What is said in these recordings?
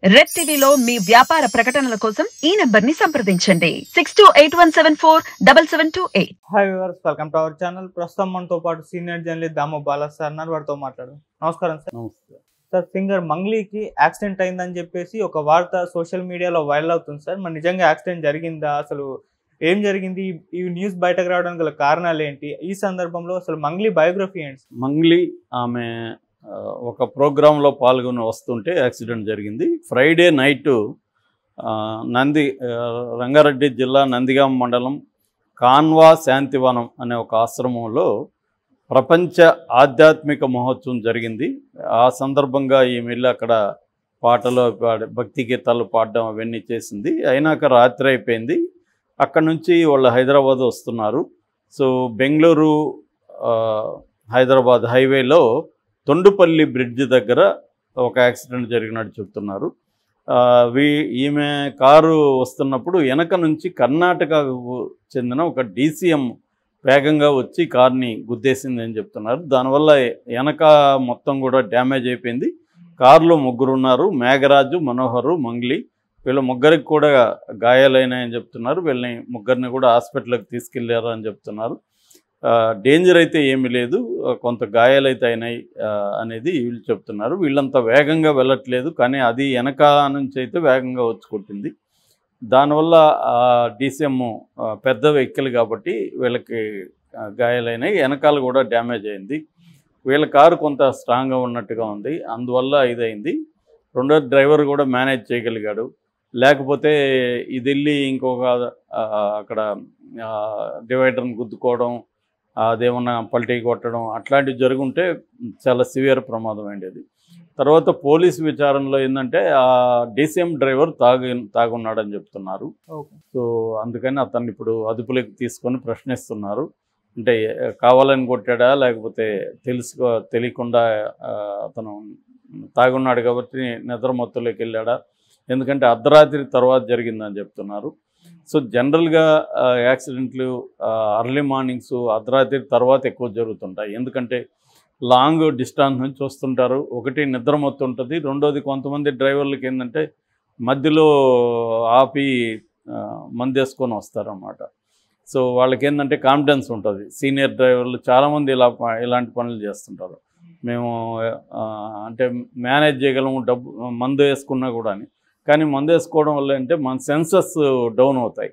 Red టీవీలో మీ వ్యాపార ప్రకటనల కోసం ఈ నంబర్ ని సంప్రదించండి 6281747728. Hi viewers, welcome to our channel. ప్రస్తుతం మనతో పాటు సీనియర్ జర్నలిస్ట్ దాము బాలా సార్ ఉన్నారు. వారితో మాట్లాడు. నమస్కారం సార్. నమస్తే సార్, సింగర్ మంగ్లీకి యాక్సిడెంట్ అయిందని చెప్పేసి ఒక వార్త సోషల్ మీడియాలో వైరల్ అవుతుంది సార్. మరి నిజంగా యాక్సిడెంట్ జరిగిందా? అసలు ఏం జరిగింది? ఈ న్యూస్ బయటకు రావడానికి గల కారణాలు ఏంటి? ఈ సందర్భంలో అసలు మంగ్లీ బయోగ్రఫీ ఏంటి? మంగ్లీ ఆమె ఒక ప్రోగ్రాంలో పాల్గొని వస్తుంటే యాక్సిడెంట్ జరిగింది. ఫ్రైడే నైటు రంగారెడ్డి జిల్లా నందిగామ మండలం కాన్వా శాంతివనం అనే ఒక ఆశ్రమంలో ప్రపంచ ఆధ్యాత్మిక మహోత్సవం జరిగింది. ఆ సందర్భంగా ఈమె వెళ్ళి అక్కడ పాటలు భక్తి గీతాలు పాడడం అవన్నీ చేసింది. అయినాక రాత్రి అయిపోయింది. అక్కడ నుంచి వాళ్ళు హైదరాబాద్ వస్తున్నారు. సో బెంగళూరు హైదరాబాద్ హైవేలో తొండుపల్లి బ్రిడ్జ్ దగ్గర ఒక యాక్సిడెంట్ జరిగినట్టు చెప్తున్నారు. ఈమె కారు వస్తున్నప్పుడు వెనక నుంచి కర్ణాటకకు చెందిన ఒక DCM వేగంగా వచ్చి కార్ని గుద్దేసిందని చెప్తున్నారు. దానివల్ల వెనక మొత్తం కూడా డ్యామేజ్ అయిపోయింది. కారులో ముగ్గురు ఉన్నారు, మేఘరాజు, మనోహరు, మంగ్లీ. వీళ్ళ ముగ్గురికి కూడా గాయాలైనాయని చెప్తున్నారు. వీళ్ళని ముగ్గురిని కూడా హాస్పిటల్కి తీసుకెళ్లారు అని చెప్తున్నారు. డేంజర్ అయితే ఏమీ లేదు, కొంత గాయాలైతే అయినాయి అనేది వీళ్ళు చెప్తున్నారు. వీళ్ళంతా వేగంగా వెళ్ళట్లేదు, కానీ అది వెనక నుంచి అయితే వేగంగా వచ్చి కొట్టింది. దానివల్ల DCM పెద్ద వెహికల్ కాబట్టి వీళ్ళకి గాయాలైనాయి. వెనకాల కూడా డ్యామేజ్ అయింది. వీళ్ళ కారు కొంత స్ట్రాంగ్గా ఉన్నట్టుగా ఉంది, అందువల్ల ఇదైంది. రెండో డ్రైవర్ కూడా మేనేజ్ చేయగలిగాడు. లేకపోతే ఇది వెళ్ళి ఇంకొక అక్కడ డివైడర్ని గుద్దుకోవడం, అదేమన్నా పల్టీ కొట్టడం అట్లాంటివి జరుగుంటే చాలా సివియర్ ప్రమాదం అండి అది. తర్వాత పోలీసు విచారణలో ఏంటంటే ఆ DCM డ్రైవర్ తాగున్నాడని చెప్తున్నారు. సో అందుకని అతన్ని ఇప్పుడు అదుపులోకి తీసుకొని ప్రశ్నిస్తున్నారు. అంటే కావాలని కొట్టాడా లేకపోతే తెలియకుండా అతను తాగున్నాడు కాబట్టి నిద్రమత్తులోకి వెళ్ళాడా, ఎందుకంటే అర్ధరాత్రి తర్వాత జరిగిందని చెప్తున్నారు. సో జనరల్గా యాక్సిడెంట్లు అర్లీ మార్నింగ్స్ అర్ధరాత్రి తర్వాత ఎక్కువ జరుగుతుంటాయి. ఎందుకంటే లాంగ్ డిస్టెన్స్ నుంచి వస్తుంటారు. ఒకటి నిద్రమత్తు ఉంటుంది, రెండోది కొంతమంది డ్రైవర్లకి ఏంటంటే మధ్యలో ఆపి మందేసుకొని వస్తారన్నమాట. సో వాళ్ళకి ఏంటంటే కాన్ఫిడెన్స్ ఉంటుంది. సీనియర్ డ్రైవర్లు చాలామంది ఇలాంటి పనులు చేస్తుంటారు. మేము అంటే మేనేజ్ చేయగలము, మందు వేసుకున్నా కూడా అని. కానీ మందు వేసుకోవడం వల్ల అంటే మన సెన్సెస్ డౌన్ అవుతాయి.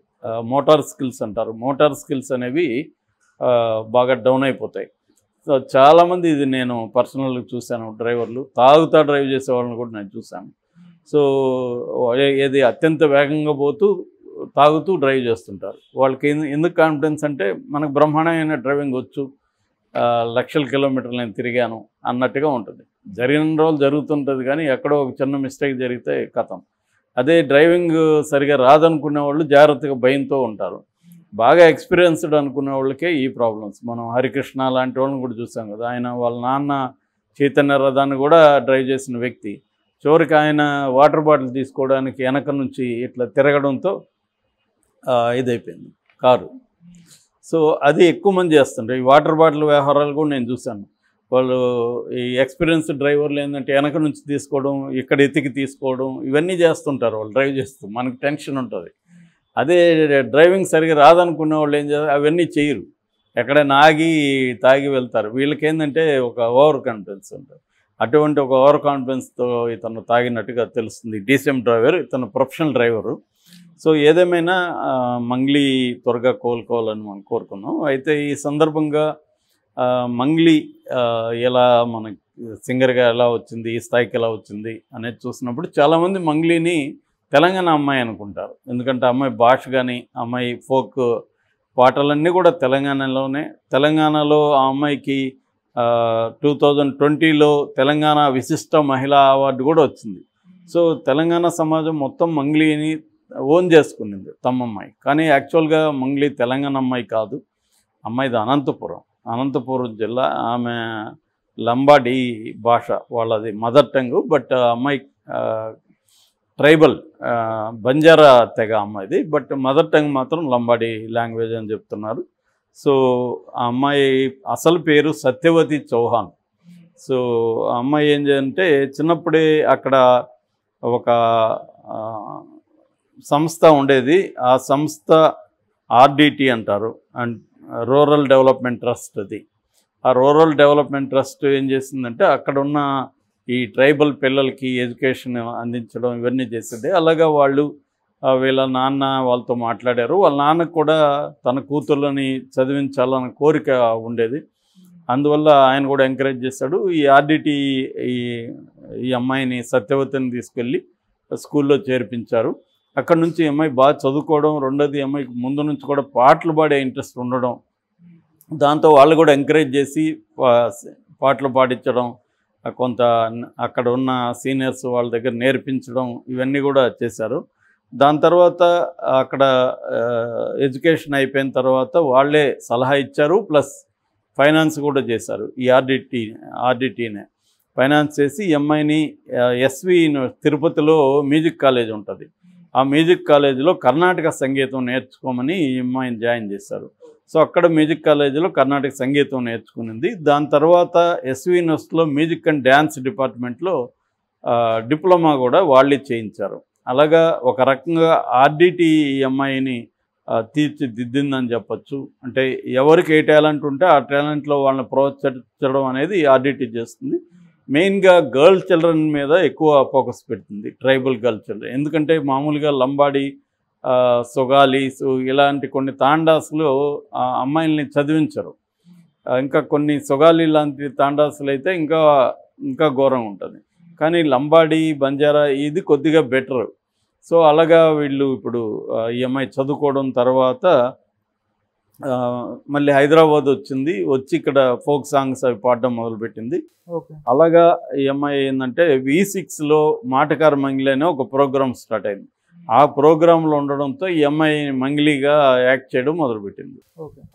మోటార్ స్కిల్స్ అంటారు, మోటార్ స్కిల్స్ అనేవి బాగా డౌన్ అయిపోతాయి. సో చాలామంది ఇది నేను పర్సనల్గా చూశాను. డ్రైవర్లు తాగుతా డ్రైవ్ చేసే వాళ్ళని కూడా నేను చూశాను. సో ఏది అత్యంత వేగంగా పోతూ తాగుతూ డ్రైవ్ చేస్తుంటారు. వాళ్ళకి ఎందుకు కాన్ఫిడెన్స్ అంటే మనకు బ్రహ్మాండమైన డ్రైవింగ్ వచ్చు, లక్షల కిలోమీటర్లు నేను తిరిగాను అన్నట్టుగా ఉంటుంది. జరిగిన రోజులు జరుగుతుంటుంది, కానీ ఎక్కడో ఒక చిన్న మిస్టేక్ జరిగితే కథం. అదే డ్రైవింగ్ సరిగా రాదనుకునే వాళ్ళు జాగ్రత్తగా భయంతో ఉంటారు. బాగా ఎక్స్పీరియన్స్డ్ అనుకునే వాళ్ళకే ఈ ప్రాబ్లమ్స్. మనం హరికృష్ణ లాంటి వాళ్ళని కూడా చూసాం కదా. ఆయన వాళ్ళ నాన్న చైతన్య రథాన్ని కూడా డ్రైవ్ చేసిన వ్యక్తి. చివరికి ఆయన వాటర్ బాటిల్ తీసుకోవడానికి వెనక నుంచి ఇట్లా తిరగడంతో ఇదైపోయింది కారు. సో అది ఎక్కువ మంది చేస్తుంటారు. ఈ వాటర్ బాటిల్ వ్యవహారాలు కూడా నేను చూశాను. వాళ్ళు ఈ ఎక్స్పీరియన్స్డ్ డ్రైవర్లు ఏంటంటే వెనక నుంచి తీసుకోవడం, ఇక్కడ ఎతికి తీసుకోవడం, ఇవన్నీ చేస్తుంటారు వాళ్ళు డ్రైవ్ చేస్తూ. మనకు టెన్షన్ ఉంటుంది. అదే డ్రైవింగ్ సరిగా రాదనుకునే వాళ్ళు ఏం చేస్తారు, అవన్నీ చేయరు, ఎక్కడైనా ఆగి తాగి వెళ్తారు. వీళ్ళకి ఏంటంటే ఒక ఓవర్ కాన్ఫిడెన్స్ ఉంటుంది. అటువంటి ఒక ఓవర్ కాన్ఫిడెన్స్తో ఇతను తాగినట్టుగా తెలుస్తుంది. DCM డ్రైవర్, ఇతను ప్రొఫెషనల్ డ్రైవరు. సో ఏదేమైనా మంగ్లీ త్వరగా కోలుకోవాలని మనం కోరుకున్నాం. అయితే ఈ సందర్భంగా మంగ్లీ ఎలా మన సింగర్గా ఎలా వచ్చింది, ఈ స్థాయికి ఎలా వచ్చింది అనేది చూసినప్పుడు చాలామంది మంగ్లీని తెలంగాణ అమ్మాయి అనుకుంటారు. ఎందుకంటే అమ్మాయి భాష కానీ అమ్మాయి ఫోక్ పాటలన్నీ కూడా తెలంగాణలో ఆ అమ్మాయికి 2020లో తెలంగాణ విశిష్ట మహిళా అవార్డు కూడా వచ్చింది. సో తెలంగాణ సమాజం మొత్తం మంగ్లీని ఓన్ చేసుకునింది తమ అమ్మాయి. కానీ యాక్చువల్గా మంగ్లీ తెలంగాణ అమ్మాయి కాదు, అమ్మాయిది అనంతపురం జిల్లా. ఆమె లంబాడి భాష వాళ్ళది మదర్ టంగ్. బట్ అమ్మాయి ట్రైబల్ బంజారా తెగ అమ్మాయిది. బట్ మదర్ టంగ్ మాత్రం లంబాడి లాంగ్వేజ్ అని చెప్తున్నారు. సో ఆ అమ్మాయి అసలు పేరు సత్యవతి చౌహాన్. సో ఆ అమ్మాయి ఏం చేయాలంటే చిన్నప్పుడే అక్కడ ఒక సంస్థ ఉండేది. ఆ సంస్థ ఆర్డిటి అంటారు, అండ్ రూరల్ డెవలప్మెంట్ ట్రస్ట్. అది ఆ రూరల్ డెవలప్మెంట్ ట్రస్ట్ ఏం చేసిందంటే అక్కడ ఉన్న ఈ ట్రైబల్ పిల్లలకి ఎడ్యుకేషన్ అందించడం ఇవన్నీ చేసేది. అలాగా వాళ్ళు వీళ్ళ నాన్న వాళ్ళతో మాట్లాడారు. వాళ్ళ నాన్నకు కూడా తన కూతుర్లని చదివించాలన్న కోరిక ఉండేది. అందువల్ల ఆయన కూడా ఎంకరేజ్ చేశాడు. ఈ ఆర్డిటి ఈ అమ్మాయిని సత్యవతిని తీసుకెళ్ళి స్కూల్లో చేర్పించారు. అక్కడ నుంచి ఈ అమ్మాయి బాగా చదువుకోవడం, రెండోది ఈ అమ్మాయికి ముందు నుంచి కూడా పాటలు పాడే ఇంట్రెస్ట్ ఉండడం, దాంతో వాళ్ళు కూడా ఎంకరేజ్ చేసి పాటలు పాడించడం, కొంత అక్కడ ఉన్న సీనియర్స్ వాళ్ళ దగ్గర నేర్పించడం ఇవన్నీ కూడా చేశారు. దాని తర్వాత అక్కడ ఎడ్యుకేషన్ అయిపోయిన తర్వాత వాళ్ళే సలహా ఇచ్చారు, ప్లస్ ఫైనాన్స్ కూడా చేశారు. ఈ ఆర్డిటీనే ఫైనాన్స్ చేసి ఈ అమ్మాయిని ఎస్వి తిరుపతిలో మ్యూజిక్ కాలేజ్ ఉంటుంది, ఆ మ్యూజిక్ కాలేజీలో కర్ణాటక సంగీతం నేర్చుకోమని ఈ అమ్మాయిని జాయిన్ చేశారు. సో అక్కడ మ్యూజిక్ కాలేజీలో కర్ణాటక సంగీతం నేర్చుకునింది. దాని తర్వాత ఎస్వి యూనివర్సిటీలో మ్యూజిక్ అండ్ డ్యాన్స్ డిపార్ట్మెంట్లో డిప్లొమా కూడా వాళ్ళే చేయించారు. అలాగా ఒక రకంగా ఆర్డిటి ఈ అమ్మాయిని తీర్చిదిద్దిందని చెప్పచ్చు. అంటే ఎవరికి ఏ టాలెంట్ ఉంటే ఆ టాలెంట్లో వాళ్ళని ప్రోత్సహించడం అనేది ఆర్డిటి చేస్తుంది. మెయిన్గా గర్ల్ చిల్డ్రన్ మీద ఎక్కువ ఫోకస్ పెడుతుంది, ట్రైబల్ గర్ల్ చిల్డ్రన్. ఎందుకంటే మామూలుగా లంబాడి, సొగాలీస్ ఇలాంటి కొన్ని తాండాసులు అమ్మాయిల్ని చదివించరు. ఇంకా కొన్ని సొగాలి లాంటి తాండాసులు అయితే ఇంకా ఘోరంగా ఉంటుంది. కానీ లంబాడి, బంజారా ఇది కొద్దిగా బెటర్. సో అలాగా వీళ్ళు ఇప్పుడు ఈ అమ్మాయి చదువుకోవడం తర్వాత మళ్ళీ హైదరాబాద్ వచ్చి ఇక్కడ ఫోక్ సాంగ్స్ అవి పాడడం మొదలుపెట్టింది. అలాగా ఈ అమ్మాయి ఏంటంటే V6లో మాటకార మంగిలి అనే ఒక ప్రోగ్రామ్ స్టార్ట్ అయింది. ఆ ప్రోగ్రాంలో ఉండడంతో ఈ అమ్మాయి మంగిలిగా యాక్ట్ చేయడం మొదలుపెట్టింది.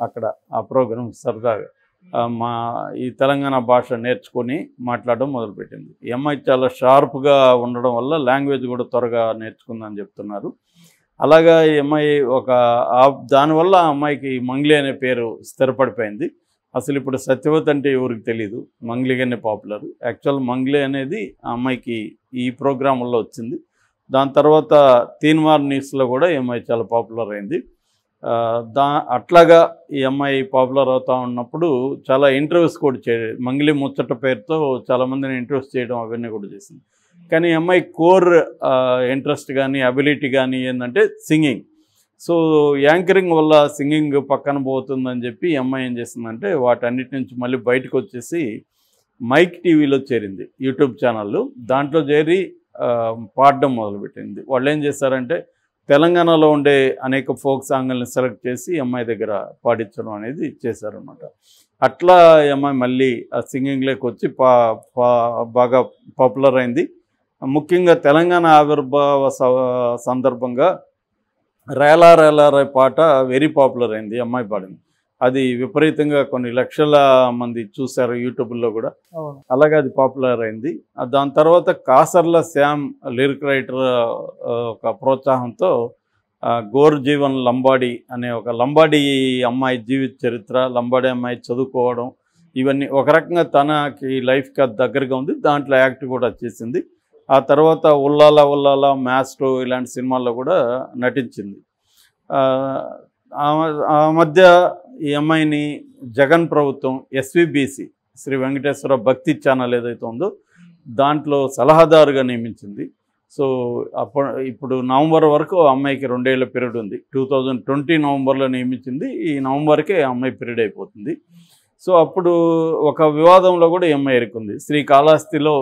అక్కడ ఆ ప్రోగ్రామ్ సరదాగా ఈ తెలంగాణ భాష నేర్చుకొని మాట్లాడడం మొదలుపెట్టింది. ఈ అమ్మాయి చాలా షార్ప్గా ఉండడం వల్ల లాంగ్వేజ్ కూడా త్వరగా నేర్చుకుందని చెప్తున్నారు. అలాగా ఈ అమ్మాయి దానివల్ల ఆ అమ్మాయికి మంగ్లీ అనే పేరు స్థిరపడిపోయింది. అసలు ఇప్పుడు సత్యవతి అంటే ఎవరికి తెలీదు, మంగ్లీగానే పాపులర్. యాక్చువల్ మంగ్లీ అనేది ఆ అమ్మాయికి ఈ ప్రోగ్రాంలో వచ్చింది. దాని తర్వాత తీన్మార్ న్యూస్లో కూడా ఈ అమ్మాయి చాలా పాపులర్ అయింది. అట్లాగా ఈ అమ్మాయి పాపులర్ అవుతూ ఉన్నప్పుడు చాలా ఇంటర్వ్యూస్ కూడా మంగ్లీ ముచ్చట పేరుతో చాలామందిని ఇంటర్వ్యూస్ చేయడం అవన్నీ కూడా చేసింది. కానీ ఈ అమ్మాయి కోర్ ఇంట్రెస్ట్ కానీ అబిలిటీ కానీ ఏంటంటే సింగింగ్. సో యాంకరింగ్ వల్ల సింగింగ్ పక్కన పోతుందని చెప్పి ఈ అమ్మాయి ఏం చేసిందంటే వాటన్నిటి నుంచి మళ్ళీ బయటకు వచ్చేసి మైక్ టీవీలో చేరింది, యూట్యూబ్ ఛానళ్ళు. దాంట్లో చేరి పాడడం మొదలుపెట్టింది. వాళ్ళు ఏం చేశారంటే తెలంగాణలో ఉండే అనేక ఫోక్ సాంగ్లను సెలెక్ట్ చేసి ఈ అమ్మాయి దగ్గర పాడించడం అనేది చేశారనమాట. అట్లా ఈ అమ్మాయి మళ్ళీ ఆ సింగింగ్లోకి వచ్చి బాగా పాపులర్ అయింది. ముఖ్యంగా తెలంగాణ ఆవిర్భావ సందర్భంగా రేలా రేలారా పాట వెరీ పాపులర్ అయింది, అమ్మాయి పాడింది. అది విపరీతంగా కొన్ని లక్షల మంది చూశారు యూట్యూబ్లో కూడా. అలాగే అది పాపులర్ అయింది. దాని తర్వాత కాసర్ల శ్యామ్ లిరిక్ రైటర్ ఒక ప్రోత్సాహంతో గోర్ జీవన్ లంబాడి అనే ఒక లంబాడి అమ్మాయి జీవిత చరిత్ర, లంబాడి అమ్మాయి చదువుకోవడం ఇవన్నీ ఒక రకంగా తనకి లైఫ్కి అది దగ్గరగా ఉంది. దాంట్లో యాక్ట్ కూడా చేసింది. ఆ తర్వాత ఉల్లాల ఉల్లాల, మ్యాస్ట్రో ఇలాంటి సినిమాల్లో కూడా నటించింది. ఆ మధ్య ఈ అమ్మాయిని జగన్ ప్రభుత్వం SVBC శ్రీ వెంకటేశ్వర భక్తి ఛానల్ ఏదైతే ఉందో దాంట్లో సలహాదారుగా నియమించింది. సో ఇప్పుడు నవంబర్ వరకు అమ్మాయికి 2 ఏళ్ల పీరియడ్ ఉంది. 2020 నవంబర్లో నియమించింది. ఈ నవంబర్కే అమ్మాయి పీరియడ్ అయిపోతుంది. సో అప్పుడు ఒక వివాదంలో కూడా ఈ అమ్మాయి ఇరుక్కుంది. శ్రీకాళహస్తిలో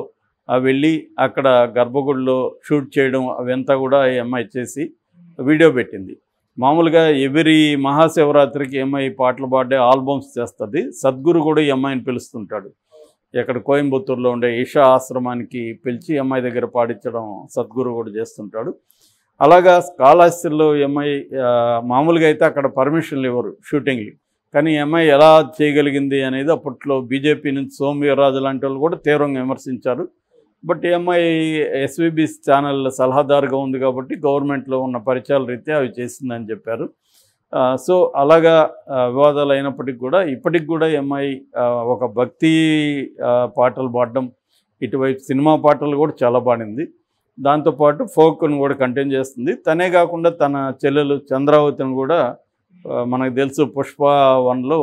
వెళ్ళి అక్కడ గర్భగుడిలో షూట్ చేయడం అవంతా కూడా ఈ అమ్మాయి చేసి వీడియో పెట్టింది. మామూలుగా ఎవరి మహాశివరాత్రికి ఈ అమ్మాయి పాటలు పాడే ఆల్బమ్స్ చేస్తుంది. సద్గురు కూడా ఈ అమ్మాయిని పిలుస్తుంటాడు. ఇక్కడ కోయంబత్తూరులో ఉండే ఈషా ఆశ్రమానికి పిలిచి ఈ అమ్మాయి దగ్గర పాడించడం సద్గురు కూడా చేస్తుంటాడు. అలాగా కాళహస్తిలో ఈ అమ్మాయి మామూలుగా అయితే అక్కడ పర్మిషన్లు ఇవ్వరు షూటింగ్లు, కానీ ఈ అమ్మాయి ఎలా చేయగలిగింది అనేది అప్పట్లో బీజేపీ నుంచి సోమవీర్రాజు లాంటి వాళ్ళు కూడా తీవ్రంగా విమర్శించారు. బట్ ఈ అమ్మాయి SVBC ఛానల్ సలహాదారుగా ఉంది కాబట్టి గవర్నమెంట్లో ఉన్న పరిచయాల రీత్యా అవి చేసిందని చెప్పారు. సో అలాగా వివాదాలు అయినప్పటికి కూడా ఇప్పటికి కూడా ఈ అమ్మాయి ఒక భక్తి పాటలు పాడడం, ఇటువైపు సినిమా పాటలు కూడా చాలా పాడింది. దాంతోపాటు ఫోక్ను కూడా కంటిన్యూ చేస్తుంది. తనే కాకుండా తన చెల్లెలు చంద్రావతిని కూడా మనకు తెలుసు పుష్ప 1లో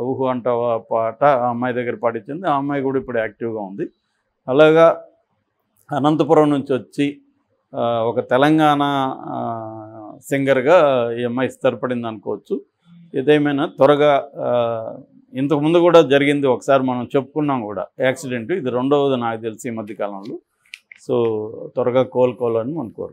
ఊహు అంటావా పాట ఆ అమ్మాయి దగ్గర పాడించింది. ఆ అమ్మాయి కూడా ఇప్పుడు యాక్టివ్గా ఉంది. అలాగా అనంతపురం నుంచి వచ్చి ఒక తెలంగాణ సింగర్గా ఈ అమ్మాయి స్థిరపడింది అనుకోవచ్చు. ఏదేమైనా త్వరగా ఇంతకుముందు కూడా జరిగింది, ఒకసారి మనం చెప్పుకున్నాం కూడా యాక్సిడెంట్. ఇది రెండవది నాకు తెలిసి ఈ మధ్యకాలంలో. సో త్వరగా కోలుకోవాలని మనం కోరుకుంటున్నాం.